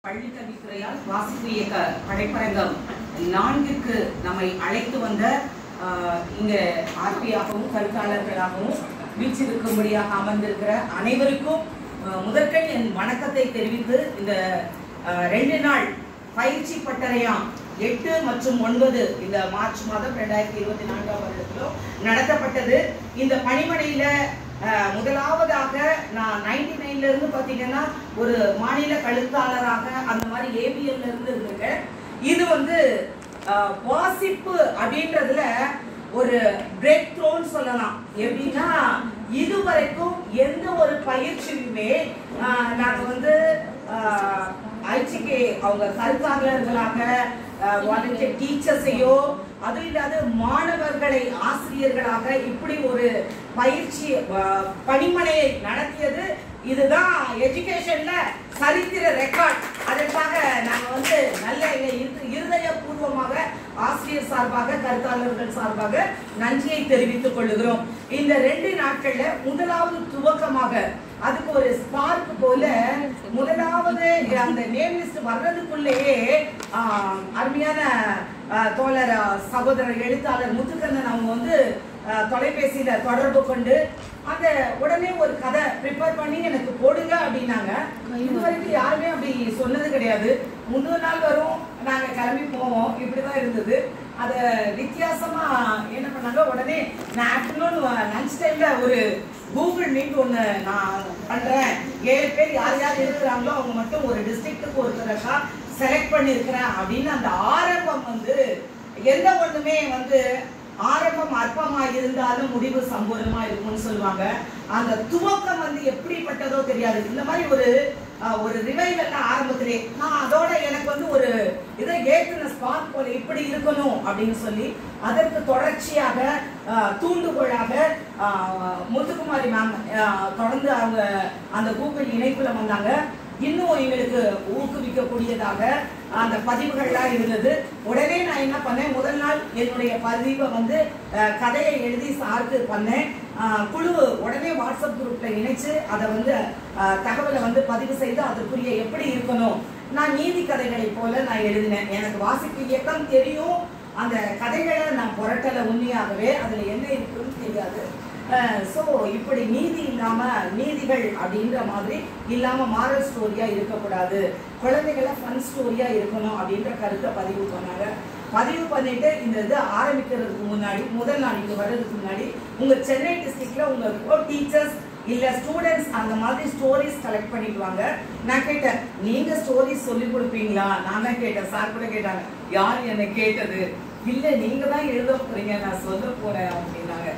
பள்ளிக்கல்வித்துறையால் வாசிப்பு இயக்க படைப்பரங்கம் 4க்கு நம்மை அழைத்து வந்த இங்கே ஆர்பியாகவும் கருத்தாளர்களாகவும் வீச்சிருக்கும்படியாக அமர்ந்திருக்கிற அனைவருக்கும் முதற்கண் என் வணக்கத்தை தெரிவித்து இந்த 2 நாள் பயிற்சி பட்டறையாம் 8 மற்றும் 9 இந்த மார்ச் மாதம் 2024 வருடத்திலும் நடத்தப்பட்டது. இந்த பணிமனையில முதலாவதாக நான் 99ல இருந்து பாத்தீங்கன்னா ஒரு மாநில கழுத்தாளராக அந்த மாதிரி ஏபிஎல்ல இருந்து இருந்திருக்கேன். இது வாசிப்பு அப்படின்றதுல ஒரு பிரேக் த்ரோன்னு சொல்லலாம். எப்படின்னா இதுவரைக்கும் எந்த ஒரு பயிற்சியுமே நாங்க ஐச்சிகே அவங்க கருத்தாளர்களாக வாலண்டியர் டீச்சர்ஸையோ அது இல்லாத மாணவர்களை ஆசிரியர்களாக இப்படி ஒரு பயிற்சி பணிமனையை நடத்தியது இதுதான் எஜுகேஷன்ல சரித்திர ரெக்கார்ட். அதற்காக நாங்க நல்ல இருதயபூர்வமாக ஆசிரியர் சார்பாக கருத்தாளர்கள் சார்பாக நன்றியை தெரிவித்துக் கொள்கிறோம். இந்த 2 நாட்கள்ல முதலாவது துவக்கமாக அதுக்கு ஒரு ஸ்பார்க் போல முதலாவது அந்த நேம் லிஸ்ட் வர்றதுக்குள்ளேயே அருமையான தோழர் சகோதரர் எழுத்தாளர் முத்துக்கண்ணன் அவங்க தொலைபேசியில தொடர்பு கொண்டு அந்த உடனே ஒரு கதை ப்ரிப்பேர் பண்ணி எனக்கு போடுங்க அப்படின்னாங்க. இதுவரைக்கும் யாருமே அப்படி சொன்னது கிடையாது. முன்னொரு நாள் வரும், நாங்க கிளம்பி போவோம், இப்படிதான் இருந்தது. அத வித்தியாசமா என்ன பண்ணாங்க, உடனே நான் ஆஃப்டர்நூன் லஞ்ச் டைம்ல ஒரு கூகுள் மீட் ஒன்று நான் பண்றேன், 7 பேர் யார் யார் இருக்கிறாங்களோ அவங்க மட்டும் ஒரு டிஸ்ட்ரிக்ட்டுக்கு ஒருத்தரக்கா செலக்ட் பண்ணியிருக்கிறேன் அப்படின்னு அந்த ஆரம்பம் எந்த ஒண்ணுமே ஆரம்பம் அற்பமா இருந்தாலும் முடிவு சம்பூர்ணமா இருக்கும்னு சொல்லுவாங்க. அந்த துவக்கம் எப்படிப்பட்டதோ தெரியாது. இந்த மாதிரி ஒரு ரிவைவல் ஆரம்பத்திலே நான் அதோட எனக்கு ஒரு இதை ஏற்றின ஸ்பார்க் போல இப்படி இருக்கணும் அப்படின்னு சொல்லி அதற்கு தொடர்ச்சியாக தூண்டுகோளாக முத்துக்குமாரி மேம் தொடர்ந்து அவங்க அந்த கூகுள் இணைப்புல வந்தாங்க. இன்னும் எங்களுக்கு ஊக்குவிக்கக்கூடியதாக அந்த பதிவுகள்லாம் இருந்தது. உடனே நான் என்ன பண்ணேன், முதல் நாள் என்னுடைய பதிவை கதையை எழுதி சார்க்கு பண்ணேன். குழு உடனே வாட்ஸ்அப் குரூப்ல இணைச்சு அதை தகவலை பதிவு செய்து அதற்குரிய எப்படி இருக்கணும். நான் நீதி கதைகளை போல நான் எழுதினேன். எனக்கு வாசிப்பு இயக்கம் தெரியும், அந்த கதைகளை நான் புரட்டலை உண்மையாகவே அதுல என்ன இருக்குன்னு தெரியாது. ஸோ இப்படி நீதி இல்லாம நீதிகள் அப்படின்ற மாதிரி இல்லாம மாரல் ஸ்டோரியா இருக்கக்கூடாது, குழந்தைகளை ஃபன் ஸ்டோரியா இருக்கணும் அப்படின்ற கருத்தை பதிவு பண்ணாங்க. பதிவு பண்ணிட்டு இந்த இது ஆரம்பிக்கிறதுக்கு முன்னாடி முதல் நாள் இங்க வர்றதுக்கு முன்னாடி உங்க சென்னை டிஸ்ட்ரிக்ட்ல உங்க டீச்சர்ஸ் இல்ல ஸ்டூடெண்ட்ஸ் அந்த மாதிரி ஸ்டோரிஸ் கலெக்ட் பண்ணிட்டு வாங்க. நான் கேட்டேன், நீங்க ஸ்டோரிஸ் சொல்லி கொடுப்பீங்களா? நான் தான் கேட்டேன். சார் கூட கேட்டாங்க, யார் என்ன கேட்டது? இல்ல நீங்க தான் எழுத போறீங்க, நான் சொல்ல போறேன் அப்படின்னாங்க.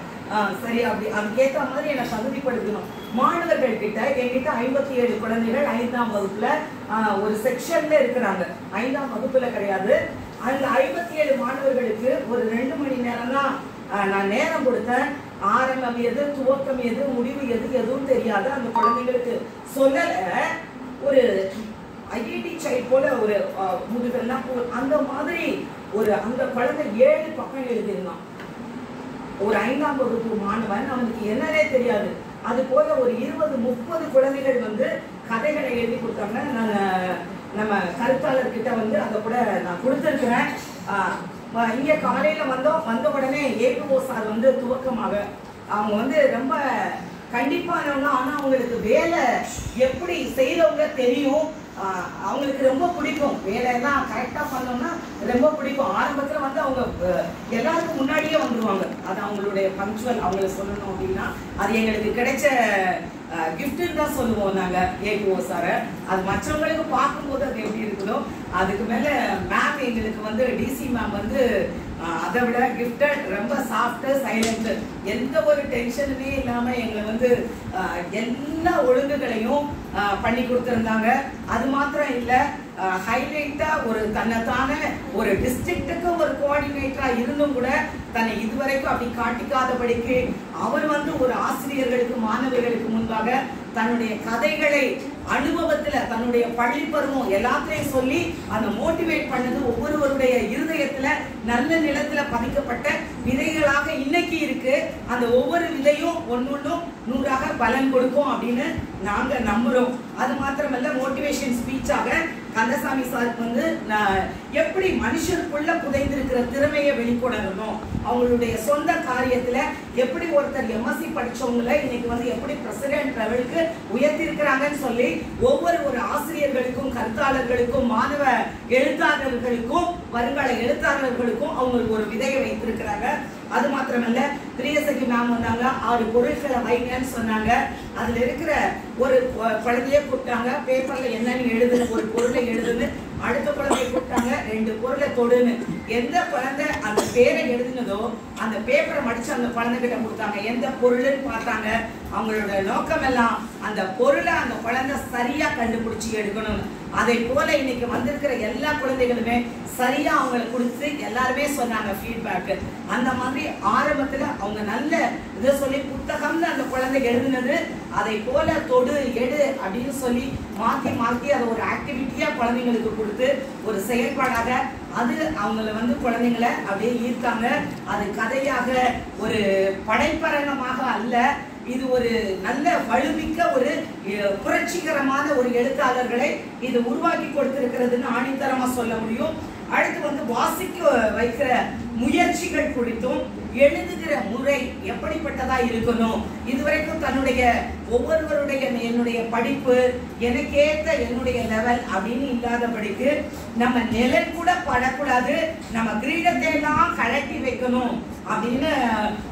சரி, அப்படி அதுக்கேற்ற மாதிரி என்னை தகுதிப்படுத்தணும். மாணவர்கள் கிட்ட என்கிட்ட 57 குழந்தைகள் 5ஆம் வகுப்புல ஒரு செக்ஷன்ல இருக்கிறாங்க. 5ஆம் வகுப்புல கிடையாது. அந்த 57 மாணவர்களுக்கு ஒரு 2 மணி நேரம் தான் நான் நேரம் கொடுத்தேன். ஆரம்பம் எது, துவக்கம் எது, முடிவு எது எதுவும் தெரியாது. அந்த குழந்தைங்களுக்கு சொல்லல. ஒரு ஐஐடி சைல்ட் போல ஒரு முதுகெல்லாம் அந்த மாதிரி அந்த குழந்தை 7 பக்கம் எழுதிருந்தான். ஒரு 5ஆம் வகுப்பு மாணவன், அவனுக்கு என்னன்னே தெரியாது. அது போல ஒரு 20-30 குழந்தைகள் கதைகளை எழுதி கொடுத்தாங்க. நான் நம்ம கருத்தாளர்கிட்ட அதை கூட நான் கொடுத்துருக்கிறேன். இங்க காலையில வந்த உடனே ஏபிஓ சார் துவக்கமாக அவங்க ரொம்ப கண்டிப்பானவங்க. ஆனா அவங்களுக்கு வேலை எப்படி செய்யறவங்க தெரியும், அவங்களுக்கு ரொம்ப பிடிக்கும். வேலையெல்லாம் கரெக்டா பண்ணோம்னா ரொம்ப பிடிக்கும். ஆரம்பத்துல அவங்க எல்லாருக்கும் முன்னாடியே வந்துருவாங்க. அது அவங்களுடைய பங்க்சுவல். அவங்களை சொல்லணும் அப்படின்னா அது எங்களுக்கு கிடைச்ச கிஃப்ட்னு தான் சொல்லுவோம் நாங்க ஏபிஓ சாரை. அது மற்றவங்களுக்கு பார்க்கும்போது அது எப்படி இருக்குதோ அதுக்கு மேல மேம் எங்களுக்கு டிசி மேம் அதை விட கிஃப்டட், ரொம்ப சாஃப்ட், சைலண்ட், எந்த ஒரு டென்ஷனுமே இல்லாம எங்களை எல்லா ஒழுங்குகளையும் பண்ணி கொடுத்துருந்தாங்க. அது மாத்திரம் இல்ல, ஹைலைட்டா ஒரு தன்னைத்தான ஒரு டிஸ்ட்ரிக்ட்டுக்கு ஒரு கோஆர்டினேட்டரா இருந்தும் கூட தன்னை இதுவரைக்கும் அப்படி காட்டிக்காதபடிக்கு அவர் ஒரு ஆசிரியர்களுக்கு மாணவர்களுக்கு முன்பாக தன்னுடைய கதைகளை அனுபவத்துல தன்னுடைய பள்ளி பருவம் எல்லாத்தையும் சொல்லி அந்த மோட்டிவேட் பண்ணது ஒவ்வொருவருடைய இருதயத்துல நல்ல நிலத்துல பதிக்கப்பட்ட விதைகளாக இன்னைக்கு இருக்கு. அந்த ஒவ்வொரு விதையும் ஒன்னொன்னும் 100ஆக பலன் கொடுக்கும் அப்படின்னு நாங்க நம்புறோம். அது மாத்திரமல்ல மோட்டிவேஷன் ஸ்பீச்சாக கந்தசாமி சாருக்கு வந்து எப்படி மனுஷருக்குள்ள புதைந்திருக்கிற திறமையை வெளிக்கொணரணும், அவங்களுடைய சொந்த காரியத்துல எப்படி ஒருத்தர் எம்எஸ்சி படிச்சவங்கள இன்னைக்கு வந்து எப்படி பிரசிடென்ட் லெவலுக்கு உயர்த்திருக்கிறாங்கன்னு சொல்லி ஒவ்வொரு ஆசிரியர்களுக்கும் கருத்தாளர்களுக்கும் மாணவ எழுத்தாளர்களுக்கும் வருங்கால எழுத்தாளர்களுக்கும் அவங்களுக்கு ஒரு விதையை வைத்திருக்கிறாங்க. அது மாத்திரமல்ல பிரியசகி மேம் வந்தாங்க, 6 பொருட்களை வைங்கன்னு சொன்னாங்க. அதுல இருக்கிற ஒரு குழந்தைய கூப்பிட்டாங்க, பேப்பர்ல என்னன்னு எழுதுன்னு ஒரு பொருளை எழுதுன்னு. அடுத்த குழந்தைய கூப்பிட்டாங்க, 2 பொருளை தொடுன்னு. எந்த குழந்தை அந்த பேரை எழுதுனதோ அந்த பேப்பரை மடிச்சு அந்த குழந்தை கிட்ட கொடுத்தாங்க. எந்த பொருள்னு பார்த்தாங்க. அவங்களோட நோக்கம் எல்லாம் அந்த பொருளை அந்த குழந்தை சரியா கண்டுபிடிச்சி எடுக்கணும். அதை போல இன்னைக்கு வந்திருக்கிற எல்லா குழந்தைகளுமே சரியா அவங்களை கொடுத்து எல்லாருமே சொன்னாங்க ஃபீட்பேக். அந்த மாதிரி ஆரம்பத்துல அவங்க நல்ல இதை சொல்லி புத்தகம்னு அந்த குழந்தை எழுதுனது அதை போல தொடு எடு அப்படின்னு சொல்லி மாற்றி மாற்றி அதை ஒரு ஆக்டிவிட்டியா குழந்தைங்களுக்கு கொடுத்து ஒரு செயல்பாடாக அது அவங்கள வந்து குழந்தைங்களை அப்படியே ஈர்த்தாங்க. அது கதையாக ஒரு படைப்பரணமாக அல்ல, இது ஒரு நல்ல வலுமிக்க ஒரு புரட்சிகரமான ஒரு எழுத்தாளர்களை இது உருவாக்கி கொடுத்திருக்கிறதுன்னு ஆணித்தரமா சொல்ல முடியும். அடுத்து வந்து வாசிக்க வைக்கிற முயற்சிகள் குறித்தும் எழுதுகிற முறை எப்படிப்பட்டதா இருக்கணும், இதுவரைக்கும் தன்னுடைய ஒவ்வொருவருடைய என்னுடைய படிப்பு எனக்கேற்ற என்னுடைய லெவல் அப்படின்னு இல்லாதபடிக்கு நம்ம நிழல் கூட படக்கூடாது, நம்ம கிரீடத்தை எல்லாம் கழட்டி வைக்கணும் அப்படின்னு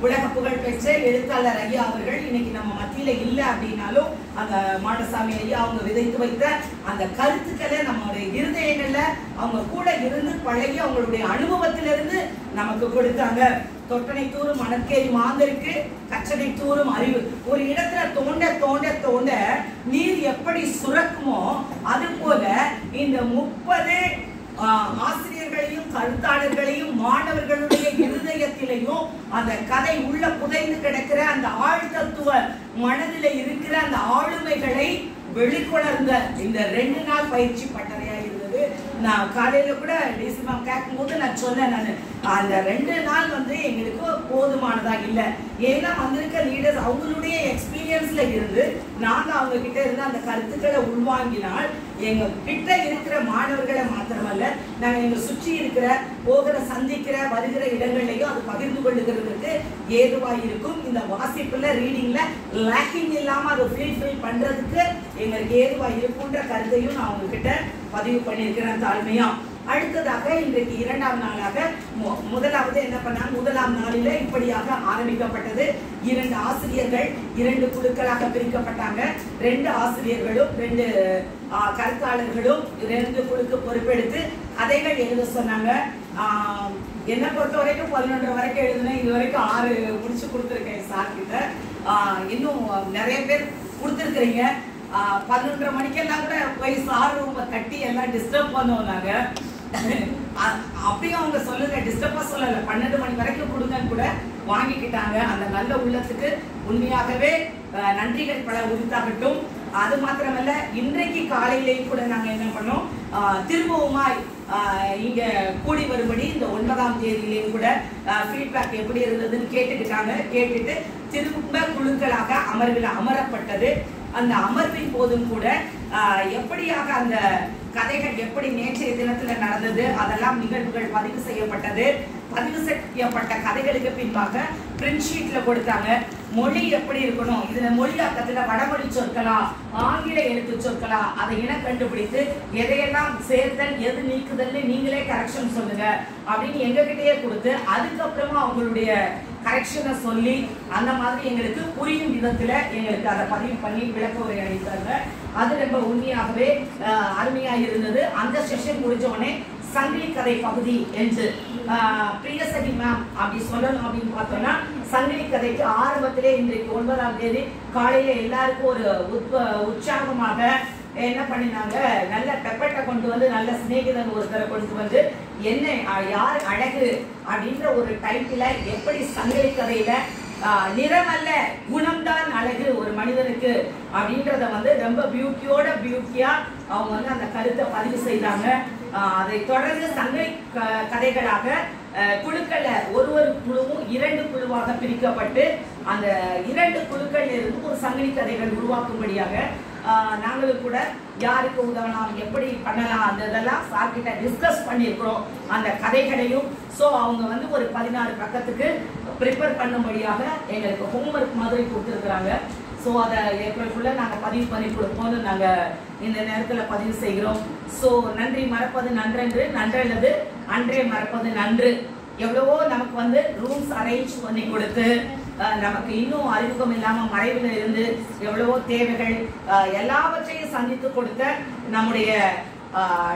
உலக புகழ் பெற்ற எழுத்தாளர் ஐயா அவர்கள் இன்னைக்கு நம்ம மத்தியில இல்லை அப்படின்னாலும் அந்த மாடசாமி ஐயா அவங்க விதைத்து வைத்த அந்த கருத்துக்களை நம்மளுடைய இருதயங்கள்ல அவங்க கூட இருந்து பழகி அவங்களுடைய அனுபவத்திலிருந்து நமக்கு கொடுத்தாங்க. தொட்டனை தூரும் மணற்கேரி மாந்தருக்கு கச்சனை தூரும் அறிவு. ஒரு இடத்துல தோண்ட தோண்ட தோண்ட நீர் எப்படி சுரக்குமோ அது போல இந்த 30 ஆசிரியர்களையும் கருத்தாளர்களையும் மாணவர்களுடைய இருதயத்திலையும் அந்த கதை உள்ள புதைந்து கிடக்கிற அந்த ஆழ்தத்துவ மனதில இருக்கிற அந்த ஆளுமைகளை வெளிக்கொணர்ந்த இந்த 2 நாள் பயிற்சி பட்டறையா இருந்தது. நான் காலையில கூட டிசி மேம் கேட்கும் போது நான் சொன்னேன், நான் அந்த 2 நாள் வந்து எங்களுக்கு போதுமானதா இல்லை. ஏன்னா வந்திருக்க லீடர்ஸ் அவங்களுடைய எக்ஸ்பீரியன்ஸ்ல இருந்து நாங்க அவங்க கிட்ட இருந்து அந்த கருத்துக்களை உள்வாங்கினால் எங்க கிட்ட இருக்கிற மாணவர்களை மாத்திரமல்ல நாங்க எங்க சுற்றி இருக்கிற போகிற சந்திக்கிற வருகிற இடங்கள்லையும் அது பகிர்ந்து கொள்ளுகிறதுக்கு ஏதுவா இருக்கும். இந்த வாசிப்புல ரீடிங்ல லேக்கிங் இல்லாம அதை ஃபீல் பண்றதுக்கு எங்களுக்கு ஏதுவா இருக்குன்ற கருத்தையும் நான் உங்ககிட்ட பதிவு பண்ணியிருக்கிறேன் தாழ்மையா. அடுத்ததாக இன்றைக்கு 2ஆம் நாளாக முதலாவது என்ன பண்ணாங்க, முதலாம் நாளில இப்படியாக ஆரம்பிக்கப்பட்டது. 2 ஆசிரியர்கள் 2 குழுக்களாக பிரிக்கப்பட்டாங்க. 2 ஆசிரியர்களும் 2 கருத்தாளர்களும் 2 குழுக்கு பொறுப்பெடுத்து கதைகள் எழுத சொன்னாங்க. என்னை பொறுத்த வரைக்கும் 11 வரைக்கும் எழுதுனேன். இது வரைக்கும் 6 முடிச்சு கொடுத்துருக்கேன் சார் கிட்ட. இன்னும் நிறைய பேர் கொடுத்துருக்குறீங்க. 11:30 மணிக்கெல்லாம் கூட போய் சார் ரூமை கட்டி எல்லாம் டிஸ்டர்ப் பண்ணுவோம் நாங்க. அப்பயும் அவங்க சொல்லல, டிஸ்டர்பா சொல்லல, 12 மணி வரைக்கும் கொடுங்கன்னு கூட வாங்கிக்கிட்டாங்க. அந்த நல்ல உள்ளத்துக்கு உண்மையாகவே நன்றிகள் பல உரித்தாகட்டும். அது மாத்திரமல்ல இன்றைக்கு காலையிலேயும் கூட நாங்க என்ன பண்ணோம், திரும்பவுமாய் இங்க கூடி வரும்படி இந்த 9ஆம் தேதியிலேயும் கூட ஃபீட்பேக் எப்படி இருந்ததுன்னு கேட்டுக்கிட்டாங்க. கேட்டுட்டு திரும்ப குழுக்களாக அமரப்பட்டது. அந்த அமர்வின் போதும் கூட எப்படியாக அந்த கதைகள் எப்படி நேற்றைய தினத்துல நடந்தது அதெல்லாம் நிகழ்வுகள் பதிவு செய்யப்பட்டது. பதிவு செய்யப்பட்ட கதைகளுக்கு பின்பாக பிரிண்ட் ஷீட்ல கொடுத்தாங்க. மொழி எப்படி இருக்கணும், இதுல மொழியாக்கத்துல வடமொழி சொற்களா ஆங்கில எழுத்து சொற்களா அதை இன கண்டுபிடித்து எதையெல்லாம் சேர்த்தல் எது நீக்குதல்னு நீங்களே கரெக்ஷன் சொல்லுங்க அப்படின்னு எங்ககிட்டயே கொடுத்து அதுக்கப்புறமா அவங்களுடைய கரெக்ஷனை சொல்லி அந்த மாதிரி எங்களுக்கு புரியும் விதத்துல எங்களுக்கு அதை பதிவு பண்ணி விளக்க உரை அளித்தாங்க. அது ரொம்ப உண்மையாகவே அருமையா இருந்தது. அந்த செஷன் முடிஞ்ச உடனே சங்கிலி கதை பகுதி என்று பிரியசகி மேம் அப்படி சொல்லணும் அப்படின்னு பார்த்தோம்னா சங்கிலி கதைக்கு ஆரம்பத்திலே இன்றைக்கு 9ஆம் தேதி காலையில எல்லாருக்கும் ஒரு உற்சாகமாக என்ன பண்ணினாங்க, நல்ல பெப்பட்டை கொண்டு வந்து நல்ல சிநேகிதன் ஒருத்தரை கொண்டு வந்து என்ன யார் அழகு அப்படின்ற ஒரு டைட்டில எப்படி சங்கிலி கதையில நிறமல்ல குணம்தான் அழகு ஒரு மனிதனுக்கு அப்படின்றத வந்து ரொம்ப பியூட்டியா அவங்க வந்து அந்த கருத்தை பதிவு செய்தாங்க. அதை தொடர்ந்து சங்கிலி கதைகளாக குழுக்களை ஒரு குழுவும் 2 குழுவாக பிரிக்கப்பட்டு அந்த 2 குழுக்கள் இருந்து ஒரு சங்கிலி கதைகள் உருவாக்கும்படியாக நாங்களும் கூட யாருக்கு உதவலாம், எப்படி பண்ணலாம், அந்த இதெல்லாம் சார்கிட்ட டிஸ்கஸ் பண்ணியிருக்கிறோம் அந்த கதைகளையும். ஸோ அவங்க வந்து ஒரு 16 பக்கத்துக்கு ப்ரிப்பேர் பண்ணும்படியாக எங்களுக்கு ஹோம்ஒர்க் மாதிரி கொடுத்துருக்குறாங்க. ஸோ அதை ஏப்ரலுக்குள்ளே நாங்கள் பதிவு பண்ணி கொடுப்போம்னு நாங்கள் இந்த நேரத்தில் பதிவு செய்கிறோம். ஸோ நன்றி மறப்பது நன்றன்று, நன்றல்லது அன்றே மறப்பது நன்று. எவ்வளவோ நமக்கு வந்து ரூம்ஸ் அரேஞ்ச் பண்ணி கொடுத்து நமக்கு இன்னும் அறிமுகம் இல்லாமல் மறைவில் இருந்து எவ்வளவோ தேவைகள் எல்லாவற்றையும் சந்தித்து கொடுத்த நம்முடைய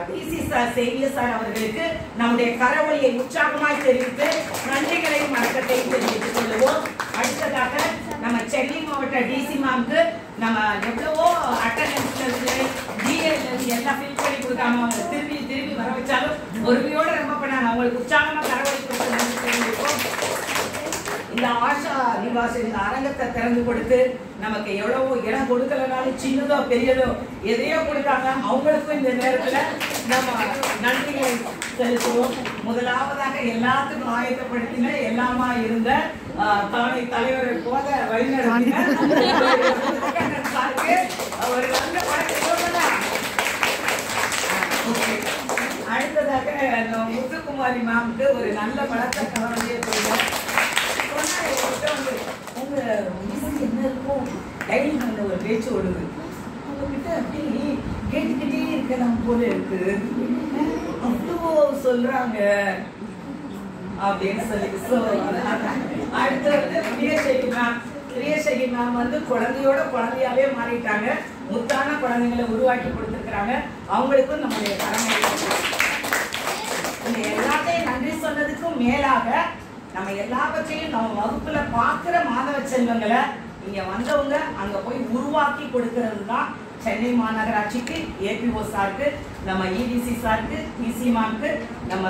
டிசி சார், சேவியர் சார் அவர்களுக்கு நம்முடைய கரவொலியை உற்சாகமாய் தெரிவித்து நன்றிகளையும் வணக்கத்தையும் தெரிவித்துக் கொள்வோம். அடுத்ததாக நம்ம சென்னை மாவட்ட டிசி மேம்க்கு நம்ம எவ்வளவோ அட்டண்டன்ஸ்ல எல்லாம் ஃபில் பண்ணி கொடுக்காம அவங்க திரும்பி வர வச்சாலும் ஒருமையோட ரொம்ப பண்ணாங்க. அவங்களுக்கு உற்சாகமா கரவொலி கொடுத்து இந்த ஆஷா நிவாஸ் இந்த அரங்கத்தை திறந்து கொடுத்து நமக்கு எவ்வளவோ இடம் கொடுக்கலனாலும் சின்னதோ பெரியதோ எதையோ கொடுத்தாங்க. அவங்களுக்கும் இந்த நேரத்துல நம்ம நன்றிகளை செலுத்துவோம். முதலாவதாக எல்லாத்துக்கும் ஆயத்தப்படுத்தின எல்லாமா இருந்த தானை தலைவரை போல வழிநடத்தின ஒரு நல்ல படத்தை. அடுத்ததாக முத்துக்குமாரி மேம்க்கு ஒரு நல்ல படத்தை கவனியே சொல்லுவோம். உங்க என்ன இருக்கும் டைரி அந்த ஒரு பேச்சு ஓடுது, உங்ககிட்ட அப்படி கேட்டுக்கிட்டே இருக்கலாம் போல இருக்கு, அவ்வளோ சொல்றாங்க அப்படின்னு சொல்லி. அடுத்து வந்து பிரியசகி மேம் வந்து குழந்தையாவே மாறிட்டாங்க. முத்தான குழந்தைங்களை உருவாக்கி கொடுத்துருக்குறாங்க. அவங்களுக்கும் நம்முடைய கடமை. எல்லாத்தையும் நன்றி சொன்னதுக்கும் மேலாக நம்ம எல்லாவற்றையும் நம்ம வகுப்புல பாக்குற மாணவ செல்வங்களை இங்க வந்தவங்க அங்க போய் உருவாக்கி கொடுக்கறது தான் சென்னை மாநகராட்சிக்கு, ஏபிஓ சாருக்கு, நம்ம இடிசி சாருக்கு, டிசி மேம்க்கு, நம்ம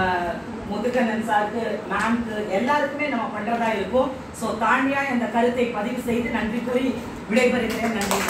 முதுகண்ணன் சாருக்கு, மேம்க்கு எல்லாருக்குமே நம்ம பண்றதா இருக்கும். ஸோ தாண்டியா இந்த கருத்தை பதிவு செய்து நன்றி கூறி விடைபெறுகிறேன். நன்றி.